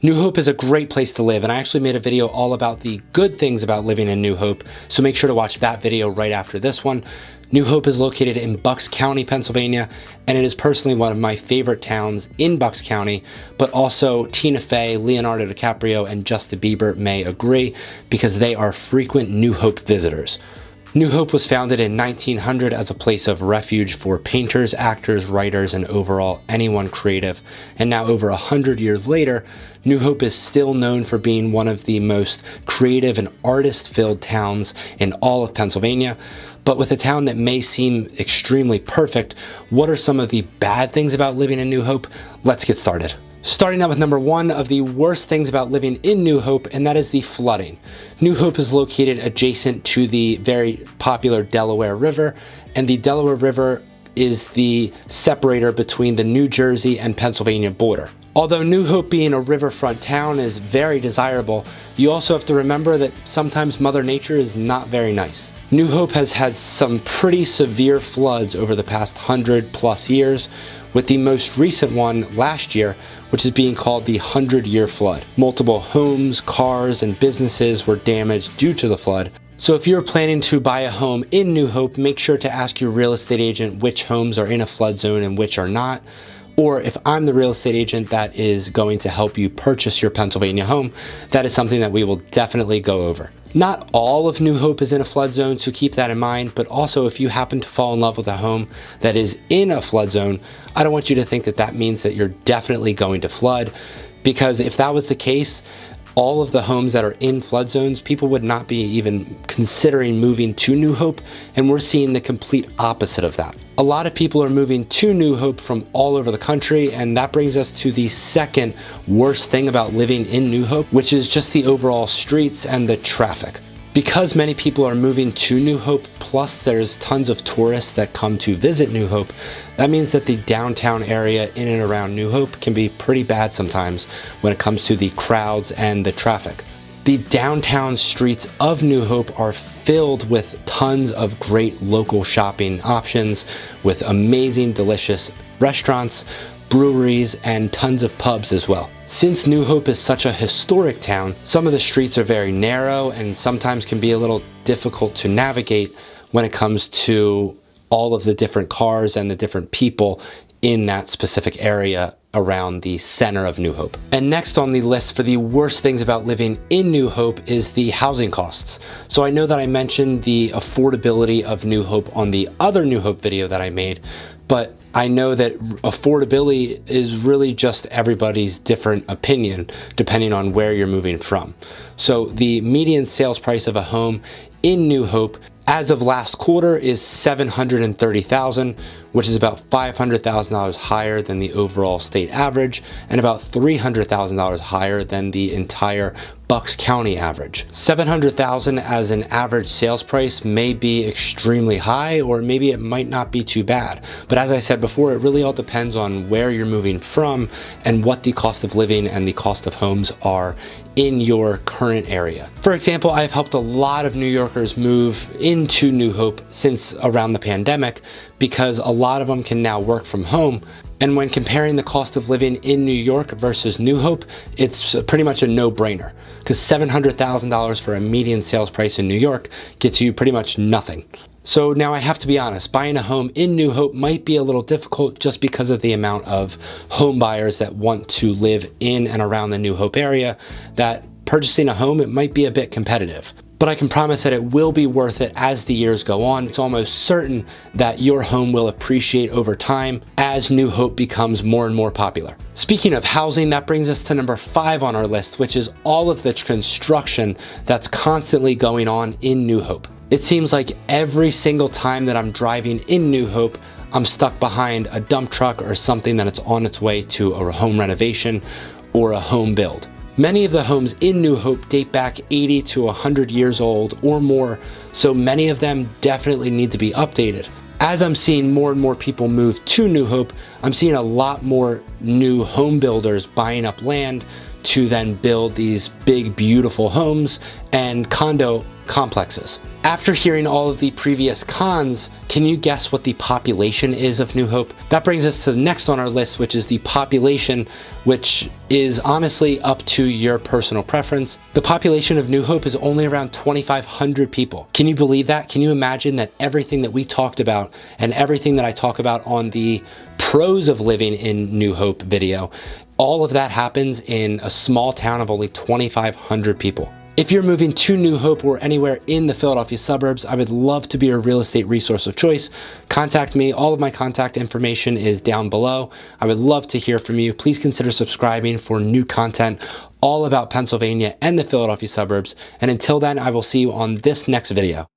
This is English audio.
New Hope is a great place to live, and I actually made a video all about the good things about living in New Hope, so make sure to watch that video right after this one. New Hope is located in Bucks County, Pennsylvania, and it is personally one of my favorite towns in Bucks County, but also Tina Fey, Leonardo DiCaprio, and Justin Bieber may agree because they are frequent New Hope visitors. New Hope was founded in 1900 as a place of refuge for painters, actors, writers, and overall anyone creative. And now over 100 years later, New Hope is still known for being one of the most creative and artist-filled towns in all of Pennsylvania. But with a town that may seem extremely perfect, what are some of the bad things about living in New Hope? Let's get started. Starting out with number one of the worst things about living in New Hope, and that is the flooding. New Hope is located adjacent to the very popular Delaware River, and the Delaware River is the separator between the New Jersey and Pennsylvania border. Although New Hope being a riverfront town is very desirable, you also have to remember that sometimes Mother Nature is not very nice. New Hope has had some pretty severe floods over the past 100+ years, with the most recent one last year, which is being called the 100-year flood. Multiple homes, cars, and businesses were damaged due to the flood. So if you're planning to buy a home in New Hope, make sure to ask your real estate agent which homes are in a flood zone and which are not. Or if I'm the real estate agent that is going to help you purchase your Pennsylvania home, that is something that we will definitely go over. Not all of New Hope is in a flood zone, so keep that in mind, but also if you happen to fall in love with a home that is in a flood zone, I don't want you to think that that means that you're definitely going to flood, because if that was the case, all of the homes that are in flood zones, people would not be even considering moving to New Hope, and we're seeing the complete opposite of that. A lot of people are moving to New Hope from all over the country, and that brings us to the second worst thing about living in New Hope, which is just the overall streets and the traffic. Because many people are moving to New Hope, plus there's tons of tourists that come to visit New Hope, that means that the downtown area in and around New Hope can be pretty bad sometimes when it comes to the crowds and the traffic. The downtown streets of New Hope are filled with tons of great local shopping options, with amazing, delicious restaurants, breweries, and tons of pubs as well. Since New Hope is such a historic town, some of the streets are very narrow and sometimes can be a little difficult to navigate when it comes to all of the different cars and the different people in that specific area around the center of New Hope. And next on the list for the worst things about living in New Hope is the housing costs. So I know that I mentioned the affordability of New Hope on the other New Hope video that I made, but I know that affordability is really just everybody's different opinion depending on where you're moving from. So the median sales price of a home in New Hope as of last quarter is $730,000, which is about $500,000 higher than the overall state average and about $300,000 higher than the entire Bucks County average. $700,000 as an average sales price may be extremely high, or maybe it might not be too bad. But as I said before, it really all depends on where you're moving from and what the cost of living and the cost of homes are in your current area. For example, I've helped a lot of New Yorkers move into New Hope since around the pandemic because a lot of them can now work from home. And when comparing the cost of living in New York versus New Hope, it's pretty much a no-brainer, because $700,000 for a median sales price in New York gets you pretty much nothing. So now I have to be honest, buying a home in New Hope might be a little difficult just because of the amount of home buyers that want to live in and around the New Hope area, that purchasing a home, it might be a bit competitive. But I can promise that it will be worth it as the years go on. It's almost certain that your home will appreciate over time as New Hope becomes more and more popular. Speaking of housing, that brings us to number 5 on our list, which is all of the construction that's constantly going on in New Hope. It seems like every single time that I'm driving in New Hope, I'm stuck behind a dump truck or something that it's on its way to a home renovation or a home build. Many of the homes in New Hope date back 80 to 100 years old or more, so many of them definitely need to be updated. As I'm seeing more and more people move to New Hope, I'm seeing a lot more new home builders buying up land to then build these big, beautiful homes and condo complexes. After hearing all of the previous cons, can you guess what the population is of New Hope? That brings us to the next on our list, which is the population, which is honestly up to your personal preference. The population of New Hope is only around 2,500 people. Can you believe that? Can you imagine that everything that we talked about and everything that I talk about on the pros of living in New Hope video, all of that happens in a small town of only 2,500 people? If you're moving to New Hope or anywhere in the Philadelphia suburbs, I would love to be your real estate resource of choice. Contact me. All of my contact information is down below. I would love to hear from you. Please consider subscribing for new content all about Pennsylvania and the Philadelphia suburbs. And until then, I will see you on this next video.